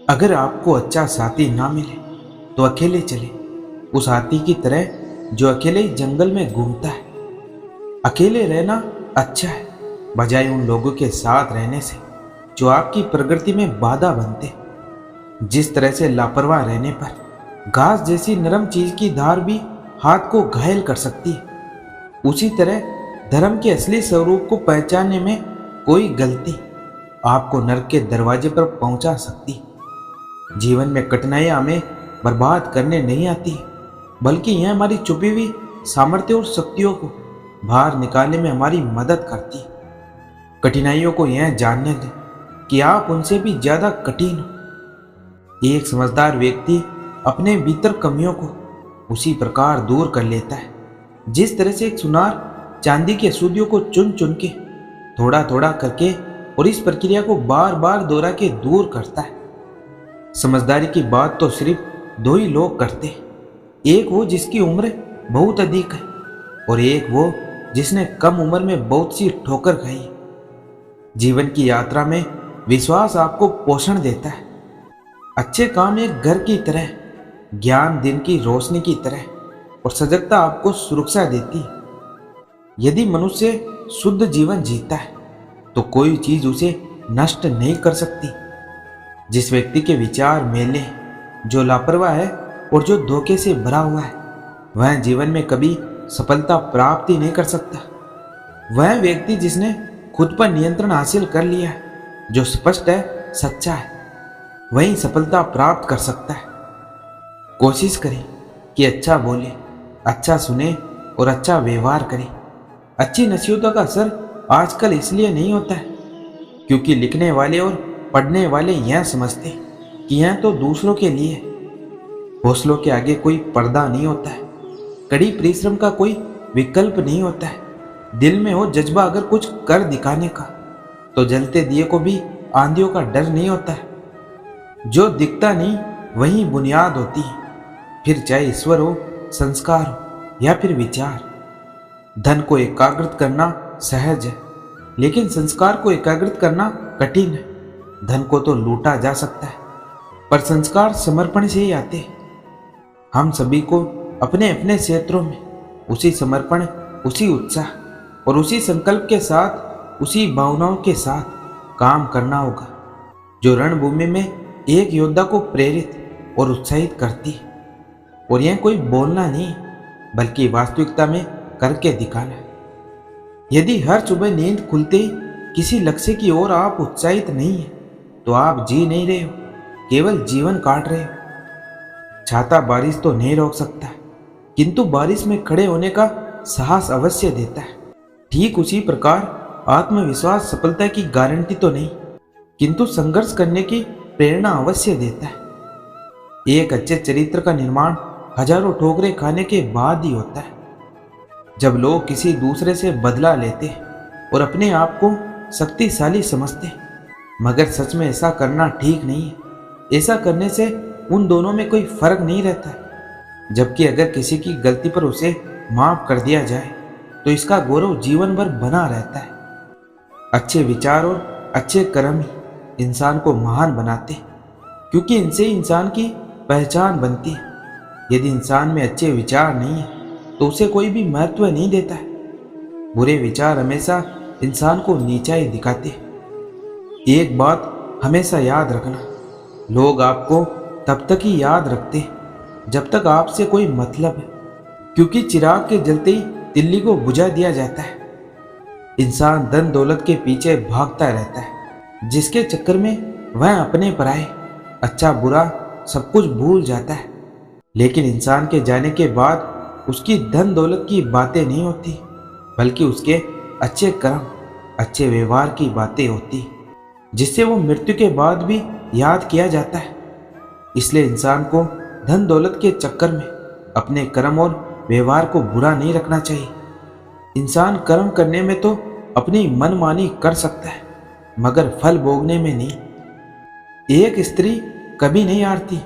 अगर आपको अच्छा साथी ना मिले तो अकेले चले, उस हाथी की तरह जो अकेले ही जंगल में घूमता है। अकेले रहना अच्छा है, बजाय उन लोगों के साथ रहने से जो आपकी प्रगति में बाधा बनते। जिस तरह से लापरवाह रहने पर घास जैसी नरम चीज की धार भी हाथ को घायल कर सकती है, उसी तरह धर्म के असली स्वरूप को पहचानने में कोई गलती आपको नरक के दरवाजे पर पहुंचा सकती है। जीवन में कठिनाइयां हमें बर्बाद करने नहीं आती, बल्कि यह हमारी छुपी हुई सामर्थ्य और शक्तियों को बाहर निकालने में हमारी मदद करती है। कठिनाइयों को यह जानने दें कि आप उनसे भी ज्यादा कठिन हो। एक समझदार व्यक्ति अपने भीतर कमियों को उसी प्रकार दूर कर लेता है जिस तरह से एक सुनार चांदी के अशुद्धियों को चुन चुन के थोड़ा थोड़ा करके और इस प्रक्रिया को बार बार दोहरा के दूर करता है। समझदारी की बात तो सिर्फ दो ही लोग करते हैं, एक वो जिसकी उम्र बहुत अधिक है और एक वो जिसने कम उम्र में बहुत सी ठोकर खाई। जीवन की यात्रा में विश्वास आपको पोषण देता है। अच्छे काम एक घर की तरह, ज्ञान दिन की रोशनी की तरह और सजगता आपको सुरक्षा देती है। यदि मनुष्य शुद्ध जीवन जीता है तो कोई चीज उसे नष्ट नहीं कर सकती। जिस व्यक्ति के विचार मेले, जो लापरवाह है और जो धोखे से भरा हुआ है, वह जीवन में कभी सफलता प्राप्त ही नहीं कर सकता। वह व्यक्ति जिसने खुद पर नियंत्रण हासिल कर लिया है, जो स्पष्ट है, सच्चा है, वही सफलता प्राप्त कर सकता है। कोशिश करें कि अच्छा बोले, अच्छा सुने और अच्छा व्यवहार करें। अच्छी नसीहतों का असर आजकल इसलिए नहीं होता है क्योंकि लिखने वाले और पढ़ने वाले यह समझते कि यह तो दूसरों के लिए है। हौसलों के आगे कोई पर्दा नहीं होता है, कड़ी परिश्रम का कोई विकल्प नहीं होता है। दिल में हो जज्बा अगर कुछ कर दिखाने का तो जलते दिए को भी आंधियों का डर नहीं होता है। जो दिखता नहीं वही बुनियाद होती है, फिर चाहे ईश्वर हो, संस्कार हो या फिर विचार। धन को एकाग्रित करना सहज है, लेकिन संस्कार को एकाग्रित करना कठिन है। धन को तो लूटा जा सकता है, पर संस्कार समर्पण से ही आते हैं। हम सभी को अपने अपने क्षेत्रों में उसी समर्पण, उसी उत्साह और उसी संकल्प के साथ, उसी भावनाओं के साथ काम करना होगा जो रणभूमि में एक योद्धा को प्रेरित और उत्साहित करती है। और यह कोई बोलना नहीं, बल्कि वास्तविकता में करके दिखाना है। यदि हर सुबह नींद खुलते ही किसी लक्ष्य की ओर आप उत्साहित नहीं है तो आप जी नहीं रहे हो, केवल जीवन काट रहे हो। छाता बारिश तो नहीं रोक सकता, किंतु बारिश में खड़े होने का साहस अवश्य देता है। ठीक उसी प्रकार आत्मविश्वास सफलता की गारंटी तो नहीं, किंतु संघर्ष करने की प्रेरणा अवश्य देता है। एक अच्छे चरित्र का निर्माण हजारों ठोकरें खाने के बाद ही होता है। जब लोग किसी दूसरे से बदला लेते और अपने आप को शक्तिशाली समझते, मगर सच में ऐसा करना ठीक नहीं है। ऐसा करने से उन दोनों में कोई फर्क नहीं रहता है। जबकि अगर किसी की गलती पर उसे माफ कर दिया जाए तो इसका गौरव जीवन भर बना रहता है। अच्छे विचार और अच्छे कर्म ही इंसान को महान बनाते, क्योंकि इनसे ही इंसान की पहचान बनती है। यदि इंसान में अच्छे विचार नहीं है तो उसे कोई भी महत्व नहीं देता है। बुरे विचार हमेशा इंसान को नीचा ही दिखाते हैं। एक बात हमेशा याद रखना, लोग आपको तब तक ही याद रखते हैं जब तक आपसे कोई मतलब है, क्योंकि चिराग के जलते ही तिल्ली को बुझा दिया जाता है। इंसान धन दौलत के पीछे भागता रहता है, जिसके चक्कर में वह अपने पराए, अच्छा बुरा सब कुछ भूल जाता है। लेकिन इंसान के जाने के बाद उसकी धन दौलत की बातें नहीं होती, बल्कि उसके अच्छे कर्म, अच्छे व्यवहार की बातें होती, जिससे वो मृत्यु के बाद भी याद किया जाता है। इसलिए इंसान को धन दौलत के चक्कर में अपने कर्म और व्यवहार को बुरा नहीं रखना चाहिए। इंसान कर्म करने में तो अपनी मनमानी कर सकता है, मगर फल भोगने में नहीं। एक स्त्री कभी नहीं हारती,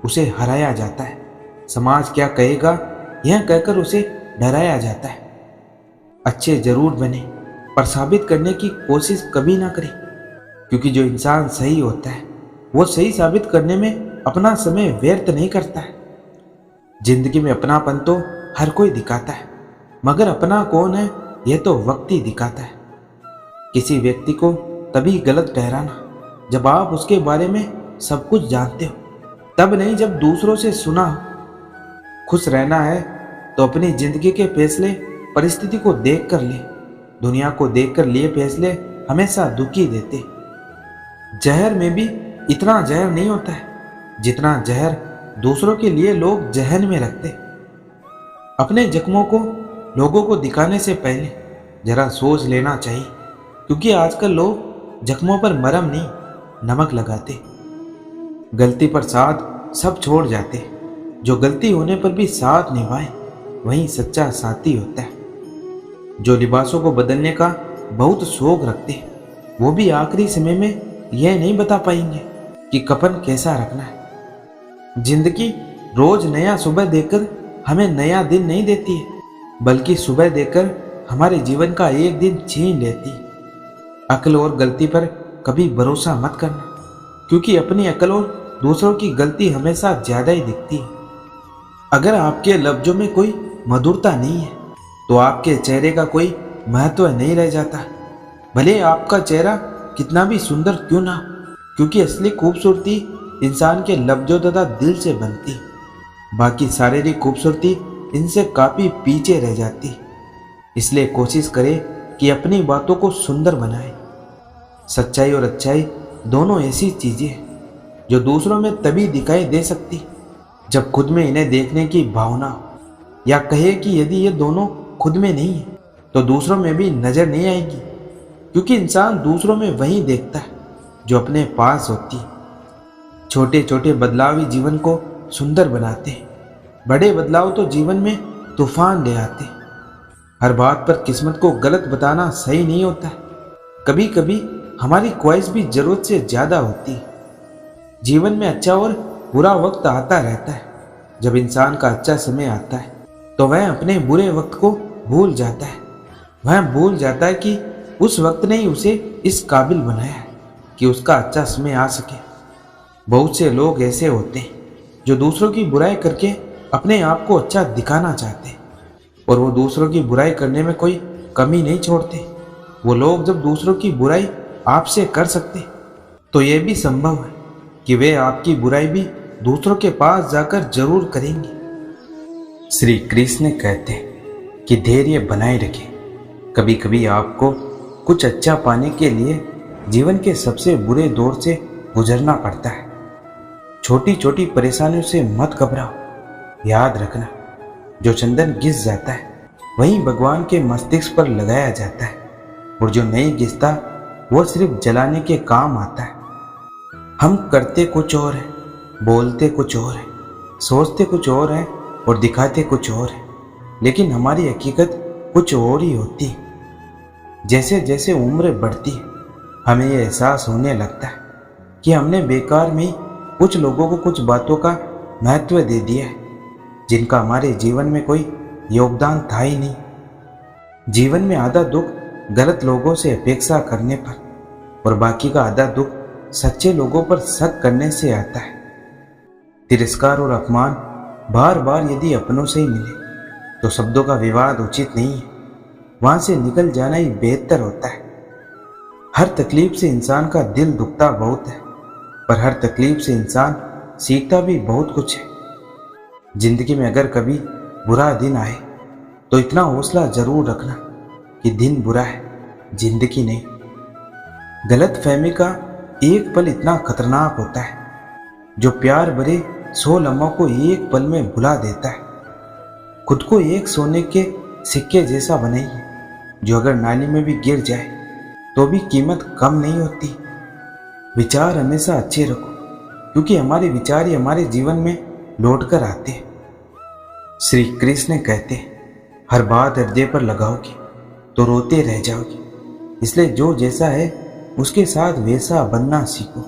उसे हराया जाता है। समाज क्या कहेगा यह कहकर उसे डराया जाता है। अच्छे जरूर बने, पर साबित करने की कोशिश कभी ना करें, क्योंकि जो इंसान सही होता है वो सही साबित करने में अपना समय व्यर्थ नहीं करता है। जिंदगी में अपनापन तो हर कोई दिखाता है, मगर अपना कौन है यह तो वक्त ही दिखाता है। किसी व्यक्ति को तभी गलत ठहराना जब आप उसके बारे में सब कुछ जानते हो, तब नहीं जब दूसरों से सुना हो। खुश रहना है तो अपनी जिंदगी के फैसले परिस्थिति को देख कर ले। दुनिया को देखकर लिए फैसले हमेशा दुखी देते। जहर में भी इतना जहर नहीं होता है जितना जहर दूसरों के लिए लोग जहन में रखते। अपने जख्मों को लोगों को दिखाने से पहले जरा सोच लेना चाहिए, क्योंकि आजकल लोग जख्मों पर मरहम नहीं नमक लगाते। गलती पर साथ सब छोड़ जाते, जो गलती होने पर भी साथ निभाए वही सच्चा साथी होता है। जो लिबासों को बदलने का बहुत शौक रखते, वो भी आखिरी समय में यह नहीं बता पाएंगे कि कफन कैसा रखना है। जिंदगी रोज नया सुबह देकर हमें नया दिन नहीं देती है, बल्कि सुबह देकर हमारे जीवन का एक दिन छीन लेती। अक्ल और गलती पर कभी भरोसा मत करना, क्योंकि अपनी अक्ल और दूसरों की गलती हमेशा ज्यादा ही दिखती है। अगर आपके लफ्जों में कोई मधुरता नहीं है तो आपके चेहरे का कोई महत्व नहीं रह जाता, भले आपका चेहरा कितना भी सुंदर क्यों ना, क्योंकि असली खूबसूरती इंसान के लफ्जों तथा दिल से बनती, बाकी शारीरिक खूबसूरती इनसे काफी पीछे रह जाती। इसलिए कोशिश करें कि अपनी बातों को सुंदर बनाएं। सच्चाई और अच्छाई दोनों ऐसी चीजें हैं जो दूसरों में तभी दिखाई दे सकती जब खुद में इन्हें देखने की भावना हो, या कहे कि यदि ये दोनों खुद में नहीं है तो दूसरों में भी नजर नहीं आएगी, क्योंकि इंसान दूसरों में वही देखता है जो अपने पास होती है। छोटे छोटे बदलाव ही जीवन को सुंदर बनाते हैं, बड़े बदलाव तो जीवन में तूफान ले आते। हर बात पर किस्मत को गलत बताना सही नहीं होता है। कभी कभी हमारी ख्वाहिश भी जरूरत से ज्यादा होती है। जीवन में अच्छा और बुरा वक्त आता रहता है। जब इंसान का अच्छा समय आता है तो वह अपने बुरे वक्त को भूल जाता है। वह भूल जाता है कि उस वक्त ने ही उसे इस काबिल बनाया है कि उसका अच्छा समय आ सके। बहुत से लोग ऐसे होते हैं जो दूसरों की बुराई करके अपने आप को अच्छा दिखाना चाहते हैं, और वो दूसरों की बुराई करने में कोई कमी नहीं छोड़ते। वो लोग जब दूसरों की बुराई आपसे कर सकते तो यह भी संभव है कि वे आपकी बुराई भी दूसरों के पास जाकर जरूर करेंगे। श्री कृष्ण कहते हैं कि धैर्य बनाए रखें। कभी कभी आपको कुछ अच्छा पाने के लिए जीवन के सबसे बुरे दौर से गुजरना पड़ता है। छोटी छोटी परेशानियों से मत घबराओ। याद रखना, जो चंदन घिस जाता है वही भगवान के मस्तिष्क पर लगाया जाता है, और जो नहीं घिसता वो सिर्फ जलाने के काम आता है। हम करते कुछ और है, बोलते कुछ और है, सोचते कुछ और है और दिखाते कुछ और है, लेकिन हमारी हकीकत कुछ और ही होती है। जैसे जैसे उम्र बढ़ती है हमें यह एहसास होने लगता है कि हमने बेकार में कुछ लोगों को कुछ बातों का महत्व दे दिया है जिनका हमारे जीवन में कोई योगदान था ही नहीं। जीवन में आधा दुख गलत लोगों से अपेक्षा करने पर, और बाकी का आधा दुख सच्चे लोगों पर शक करने से आता है। तिरस्कार और अपमान बार बार यदि अपनों से ही मिले तो शब्दों का विवाद उचित नहीं है, वहां से निकल जाना ही बेहतर होता है। हर तकलीफ से इंसान का दिल दुखता बहुत है, पर हर तकलीफ से इंसान सीखता भी बहुत कुछ है। जिंदगी में अगर कभी बुरा दिन आए तो इतना हौसला जरूर रखना कि दिन बुरा है, जिंदगी नहीं। गलत फहमी का एक पल इतना खतरनाक होता है जो प्यार भरे 100 लम्हों को एक पल में भुला देता है। खुद को एक सोने के सिक्के जैसा बनाइए जो अगर नाली में भी गिर जाए तो भी कीमत कम नहीं होती। विचार हमेशा अच्छे रखो, क्योंकि हमारे विचार ही हमारे जीवन में लौट कर आते हैं। श्री कृष्ण कहते हैं, हर बात हृदय पर लगाओगे तो रोते रह जाओगे, इसलिए जो जैसा है उसके साथ वैसा बनना सीखो।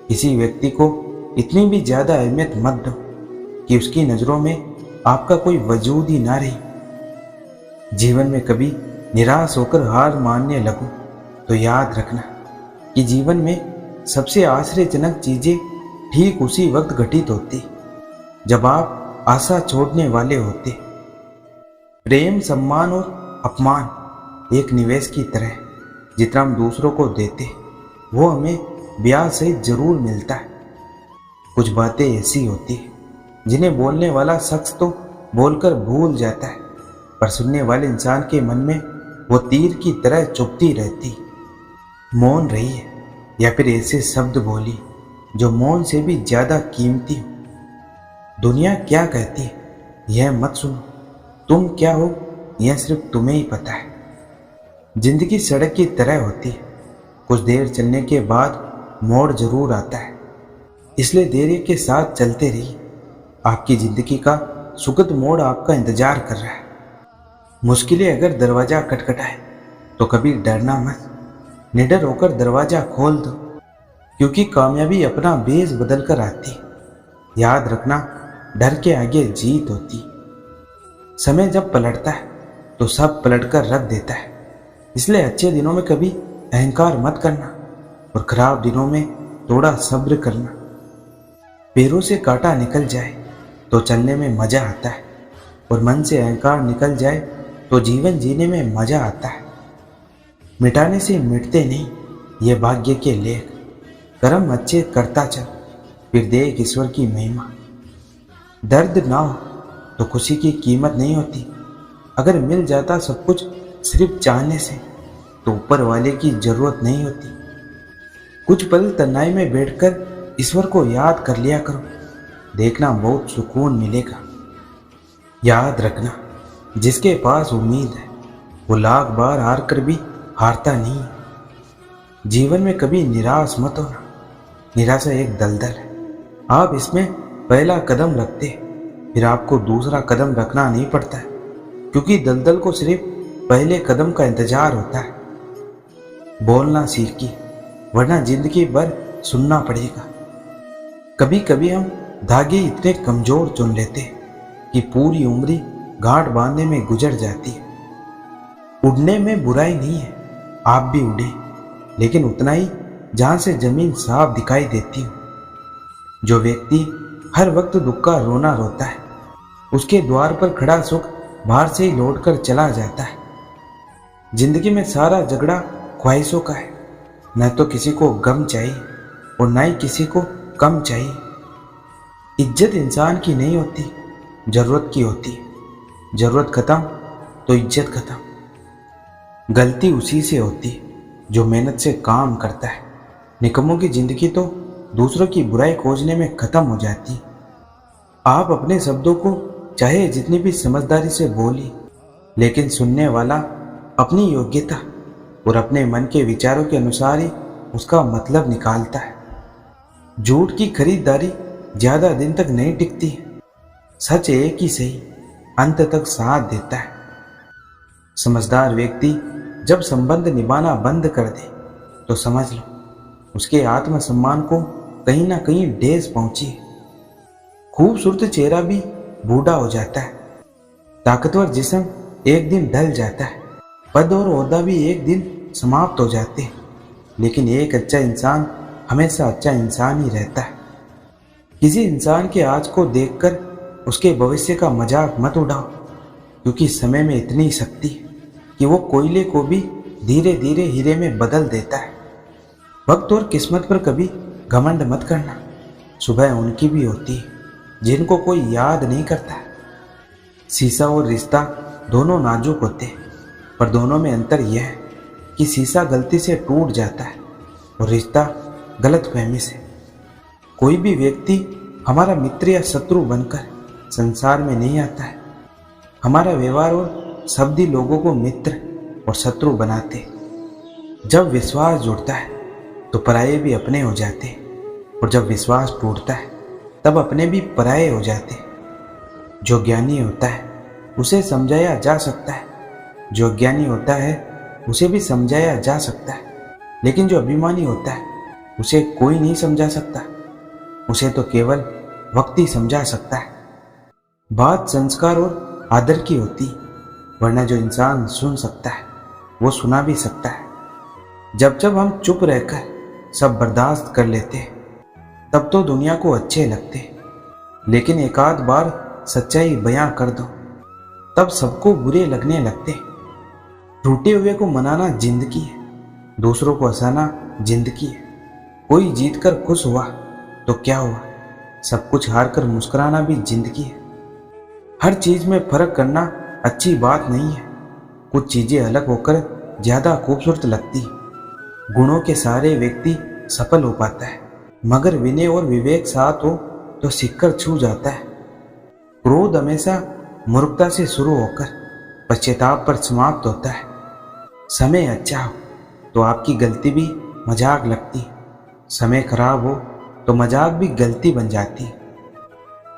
किसी व्यक्ति को इतनी भी ज्यादा अहमियत मत दो कि उसकी नजरों में आपका कोई वजूद ही ना रहे। जीवन में कभी निराश होकर हार मानने लगो तो याद रखना कि जीवन में सबसे आश्चर्यजनक चीजें ठीक उसी वक्त घटित होती जब आप आशा छोड़ने वाले होते। प्रेम, सम्मान और अपमान एक निवेश की तरह, जितना हम दूसरों को देते वो हमें ब्याज सहित जरूर मिलता है। कुछ बातें ऐसी होती है जिन्हें बोलने वाला शख्स तो बोलकर भूल जाता है, पर सुनने वाले इंसान के मन में वो तीर की तरह चुभती रहती। मौन रही है या फिर ऐसे शब्द बोली जो मौन से भी ज्यादा कीमती हो। दुनिया क्या कहती है यह मत सुनो, तुम क्या हो यह सिर्फ तुम्हें ही पता है। जिंदगी सड़क की तरह होती है, कुछ देर चलने के बाद मोड़ जरूर आता है, इसलिए धैर्य के साथ चलते रहिए। आपकी जिंदगी का सुखद मोड़ आपका इंतजार कर रहा है। मुश्किलें अगर दरवाजा खटखटाए तो कभी डरना मत, निडर होकर दरवाजा खोल दो, क्योंकि कामयाबी अपना बेस बदल कर आती। याद रखना, डर के आगे जीत होती। समय जब पलटता है तो सब पलट कर रख देता है, इसलिए अच्छे दिनों में कभी अहंकार मत करना और खराब दिनों में थोड़ा सब्र करना। पैरों से कांटा निकल जाए तो चलने में मजा आता है, और मन से अहंकार निकल जाए तो जीवन जीने में मजा आता है। मिटाने से मिटते नहीं ये भाग्य के लेख, कर्म अच्छे करता चल, फिर देख ईश्वर की महिमा। दर्द ना हो तो खुशी की कीमत नहीं होती। अगर मिल जाता सब कुछ सिर्फ चाहने से तो ऊपर वाले की जरूरत नहीं होती। कुछ पल तन्हाई में बैठकर ईश्वर को याद कर लिया करो, देखना बहुत सुकून मिलेगा। याद रखना, जिसके पास उम्मीद है वो लाख बार हार कर भी हारता नहीं है। जीवन में कभी निराश मत होना, निराशा एक दलदल है। आप इसमें पहला कदम रखते फिर आपको दूसरा कदम रखना नहीं पड़ता है, क्योंकि दलदल को सिर्फ पहले कदम का इंतजार होता है। बोलना सीखिए, वरना जिंदगी भर सुनना पड़ेगा। कभी कभी हम धागे इतने कमजोर चुन लेते हैं कि पूरी उम्र गांठ बांधने में गुजर जाती है। उड़ने में बुराई नहीं है, आप भी उड़े, लेकिन उतना ही जहां से जमीन साफ दिखाई देती हो। जो व्यक्ति हर वक्त दुख का रोना रोता है, उसके द्वार पर खड़ा सुख बाहर से ही लौट कर चला जाता है। जिंदगी में सारा झगड़ा ख्वाहिशों का है, न तो किसी को गम चाहिए और न ही किसी को कम चाहिए। इज्जत इंसान की नहीं होती, जरूरत की होती है। जरूरत खत्म तो इज्जत खत्म। गलती उसी से होती है जो मेहनत से काम करता है। निकम्मों की जिंदगी तो दूसरों की बुराई खोजने में खत्म हो जाती। आप अपने शब्दों को चाहे जितनी भी समझदारी से बोलिए, लेकिन सुनने वाला अपनी योग्यता और अपने मन के विचारों के अनुसार ही उसका मतलब निकालता है। झूठ की खरीदारी ज्यादा दिन तक नहीं टिकती है। सच एक ही सही अंत तक साथ देता है। समझदार व्यक्ति जब संबंध निभाना बंद कर दे तो समझ लो उसके आत्मसम्मान को कहीं ना कहीं ठेस पहुंची है। खूबसूरत चेहरा भी बूढ़ा हो जाता है, ताकतवर जिस्म एक दिन ढल जाता है, पद और ओहदा भी एक दिन समाप्त हो जाते हैं, लेकिन एक अच्छा इंसान हमेशा अच्छा इंसान ही रहता है। किसी इंसान के आज को देखकर उसके भविष्य का मजाक मत उड़ाओ, क्योंकि समय में इतनी शक्ति है कि वो कोयले को भी धीरे धीरे हीरे में बदल देता है। वक्त और किस्मत पर कभी घमंड मत करना, सुबह उनकी भी होती है जिनको कोई याद नहीं करता। शीशा और रिश्ता दोनों नाजुक होते हैं, पर दोनों में अंतर यह है कि शीशा गलती से टूट जाता है और रिश्ता गलतफहमी से। कोई भी व्यक्ति हमारा मित्र या शत्रु बनकर संसार में नहीं आता है। हमारा व्यवहार और शब्द ही लोगों को मित्र और शत्रु बनाते। जब विश्वास जुड़ता है तो पराये भी अपने हो जाते, और जब विश्वास टूटता है तब अपने भी पराये हो जाते। जो ज्ञानी होता है उसे समझाया जा सकता है, जो अज्ञानी होता है उसे भी समझाया जा सकता है, लेकिन जो अभिमानी होता है उसे कोई नहीं समझा सकता, उसे तो केवल वक्त ही समझा सकता है। बात संस्कार और आदर की होती, वरना जो इंसान सुन सकता है वो सुना भी सकता है। जब जब हम चुप रहकर सब बर्दाश्त कर लेते तब तो दुनिया को अच्छे लगते, लेकिन एक आध बार सच्चाई बयां कर दो तब सबको बुरे लगने लगते। टूटे हुए को मनाना जिंदगी है, दूसरों को हंसाना जिंदगी है। कोई जीत कर खुश हुआ तो क्या हुआ, सब कुछ हार कर मुस्कुराना भी जिंदगी है। हर चीज में फर्क करना अच्छी बात नहीं है, कुछ चीजें अलग होकर ज्यादा खूबसूरत लगती है। गुणों के सारे व्यक्ति सफल हो पाता है, मगर विनय और विवेक साथ हो तो शिखर छू जाता है। क्रोध हमेशा मूर्खता से शुरू होकर पश्चाताप पर समाप्त होता है। समय अच्छा हो तो आपकी गलती भी मजाक लगती, समय खराब हो तो मजाक भी गलती बन जाती।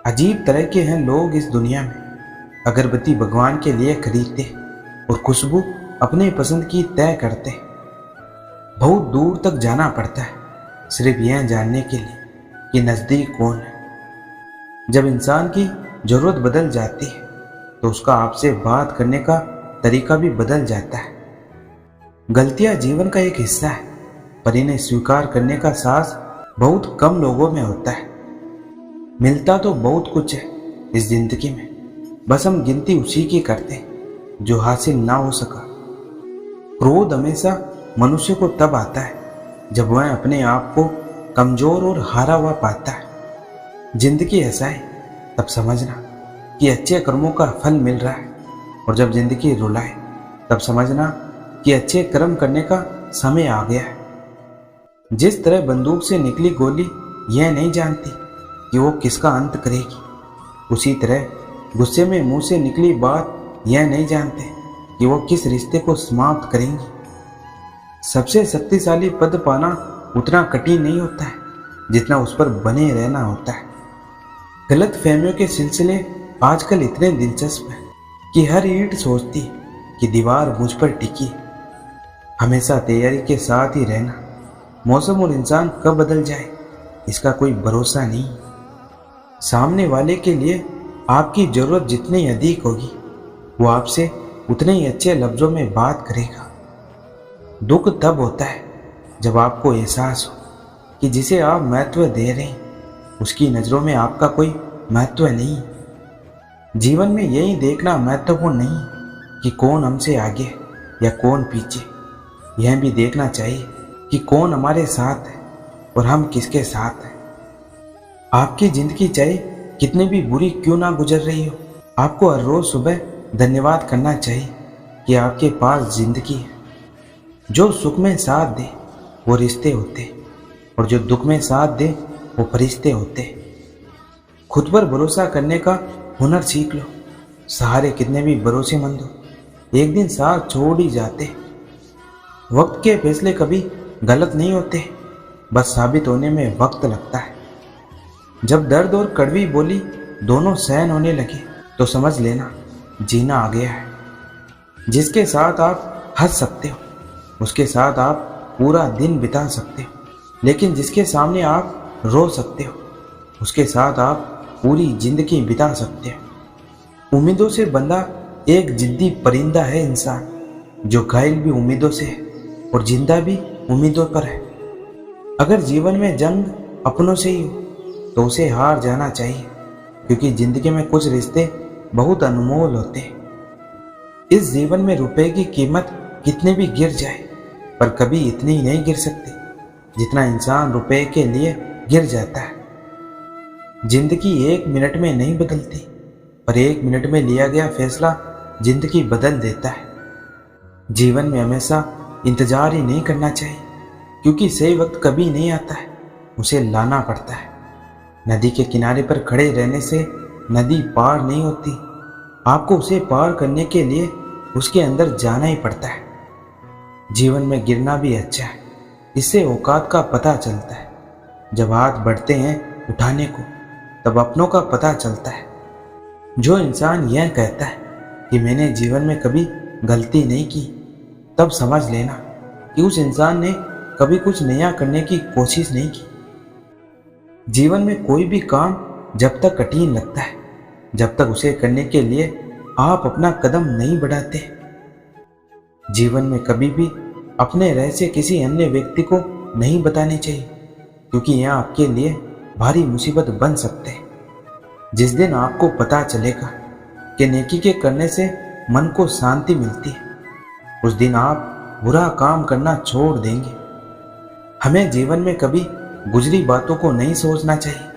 अजीब तरह के हैं लोग इस दुनिया में, अगरबत्ती भगवान के लिए खरीदते और खुशबू अपने पसंद की तय करते। बहुत दूर तक जाना पड़ता है सिर्फ यह जानने के लिए कि नज़दीक कौन है। जब इंसान की ज़रूरत बदल जाती है तो उसका आपसे बात करने का तरीका भी बदल जाता है। गलतियां जीवन का एक हिस्सा है, पर इन्हें स्वीकार करने का साहस बहुत कम लोगों में होता है। मिलता तो बहुत कुछ है इस जिंदगी में, बस हम गिनती उसी की करते हैं जो हासिल ना हो सका। क्रोध हमेशा मनुष्य को तब आता है जब वह अपने आप को कमजोर और हारा हुआ पाता है। जिंदगी हंसाए तब समझना कि अच्छे कर्मों का फल मिल रहा है, और जब जिंदगी रुलाए तब समझना कि अच्छे कर्म करने का समय आ गया है। जिस तरह बंदूक से निकली गोली यह नहीं जानती कि वो किसका अंत करेगी, उसी तरह गुस्से में मुंह से निकली बात यह नहीं जानते कि वो किस रिश्ते को समाप्त करेंगी। सबसे शक्तिशाली पद पाना उतना कठिन नहीं होता है जितना उस पर बने रहना होता है। गलत फहमियों के सिलसिले आजकल इतने दिलचस्प हैं कि हर ईंट सोचती कि दीवार मुझ पर टिकी। हमेशा तैयारी के साथ ही रहना, मौसम और इंसान कब बदल जाए इसका कोई भरोसा नहीं। सामने वाले के लिए आपकी जरूरत जितनी अधिक होगी वो आपसे उतने ही अच्छे लफ्जों में बात करेगा। दुख तब होता है जब आपको एहसास हो कि जिसे आप महत्व दे रहे हैं उसकी नज़रों में आपका कोई महत्व नहीं। जीवन में यही देखना महत्वपूर्ण नहीं कि कौन हमसे आगे या कौन पीछे, यह भी देखना चाहिए कि कौन हमारे साथ है और हम किसके साथ हैं। आपकी ज़िंदगी चाहे कितनी भी बुरी क्यों ना गुजर रही हो, आपको हर रोज़ सुबह धन्यवाद करना चाहिए कि आपके पास ज़िंदगी है। जो सुख में साथ दे वो रिश्ते होते, और जो दुख में साथ दे वो फरिश्ते होते। खुद पर भरोसा करने का हुनर सीख लो। सहारे कितने भी भरोसेमंद हो एक दिन साथ छोड़ ही जाते। वक्त के फैसले कभी गलत नहीं होते, बस साबित होने में वक्त लगता है। जब दर्द और कड़वी बोली दोनों सहन होने लगे तो समझ लेना जीना आ गया है। जिसके साथ आप हंस सकते हो उसके साथ आप पूरा दिन बिता सकते हो, लेकिन जिसके सामने आप रो सकते हो उसके साथ आप पूरी जिंदगी बिता सकते हो। उम्मीदों से बंधा एक जिद्दी परिंदा है इंसान, जो घायल भी उम्मीदों से है और जिंदा भी उम्मीदों पर है। अगर जीवन में जंग अपनों से ही हो तो उसे हार जाना चाहिए, क्योंकि जिंदगी में कुछ रिश्ते बहुत अनमोल होते हैं। इस जीवन में रुपए की कीमत कितने भी गिर जाए पर कभी इतनी नहीं गिर सकती जितना इंसान रुपए के लिए गिर जाता है। जिंदगी 1 मिनट में नहीं बदलती, पर 1 मिनट में लिया गया फैसला जिंदगी बदल देता है। जीवन में हमेशा इंतजार ही नहीं करना चाहिए, क्योंकि सही वक्त कभी नहीं आता है, उसे लाना पड़ता है। नदी के किनारे पर खड़े रहने से नदी पार नहीं होती, आपको उसे पार करने के लिए उसके अंदर जाना ही पड़ता है। जीवन में गिरना भी अच्छा है, इससे औकात का पता चलता है। जब हाथ बढ़ते हैं उठाने को तब अपनों का पता चलता है। जो इंसान यह कहता है कि मैंने जीवन में कभी गलती नहीं की, तब समझ लेना कि उस इंसान ने कभी कुछ नया करने की कोशिश नहीं की। जीवन में कोई भी काम जब तक कठिन लगता है, जब तक उसे करने के लिए आप अपना कदम नहीं बढ़ाते। जीवन में कभी भी अपने रहस्य किसी अन्य व्यक्ति को नहीं बताने चाहिए, क्योंकि यह आपके लिए भारी मुसीबत बन सकते हैं। जिस दिन आपको पता चलेगा कि नेकी के करने से मन को शांति मिलती है, उस दिन आप बुरा काम करना छोड़ देंगे। हमें जीवन में कभी गुजरी बातों को नहीं सोचना चाहिए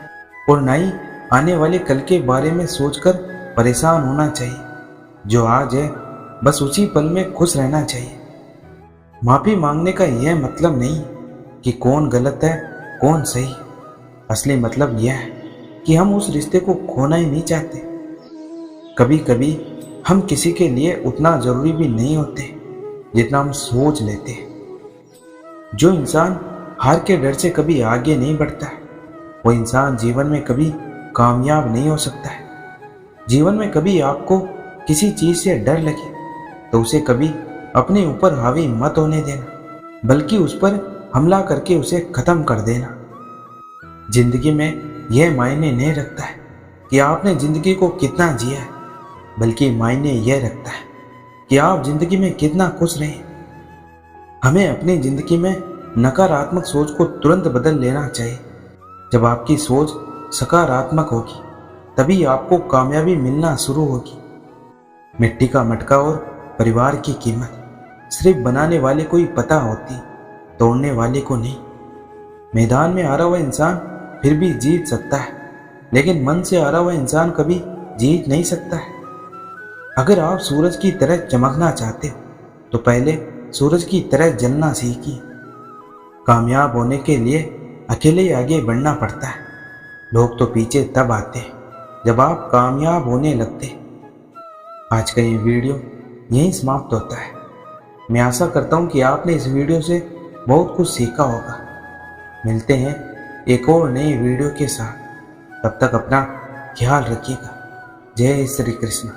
और न ही आने वाले कल के बारे में सोचकर परेशान होना चाहिए। जो आज है बस उसी पल में खुश रहना चाहिए। माफ़ी मांगने का यह मतलब नहीं कि कौन गलत है कौन सही। असली मतलब यह है कि हम उस रिश्ते को खोना ही नहीं चाहते। कभी कभी हम किसी के लिए उतना ज़रूरी भी नहीं होते जितना हम सोच लेते हैं। जो इंसान हार के डर से कभी आगे नहीं बढ़ता है, वो इंसान जीवन में कभी कामयाब नहीं हो सकता है। जीवन में कभी आपको किसी चीज़ से डर लगे तो उसे कभी अपने ऊपर हावी मत होने देना, बल्कि उस पर हमला करके उसे ख़त्म कर देना। जिंदगी में यह मायने नहीं रखता है कि आपने ज़िंदगी को कितना जिया है, बल्कि मायने यह रखता है कि आप ज़िंदगी में कितना खुश रहें। हमें अपनी ज़िंदगी में नकारात्मक सोच को तुरंत बदल लेना चाहिए। जब आपकी सोच सकारात्मक होगी तभी आपको कामयाबी मिलना शुरू होगी। मिट्टी का मटका और परिवार की कीमत सिर्फ बनाने वाले को ही पता होती, तोड़ने वाले को नहीं। मैदान में हारा हुआ इंसान फिर भी जीत सकता है, लेकिन मन से हारा हुआ इंसान कभी जीत नहीं सकता है। अगर आप सूरज की तरह चमकना चाहते हो तो पहले सूरज की तरह जलना सीखिए। कामयाब होने के लिए अकेले ही आगे बढ़ना पड़ता है। लोग तो पीछे तब आते हैं जब आप कामयाब होने लगते हैं। आज का ये वीडियो यहीं समाप्त होता है। मैं आशा करता हूँ कि आपने इस वीडियो से बहुत कुछ सीखा होगा। मिलते हैं एक और नई वीडियो के साथ। तब तक अपना ख्याल रखिएगा। जय श्री कृष्ण।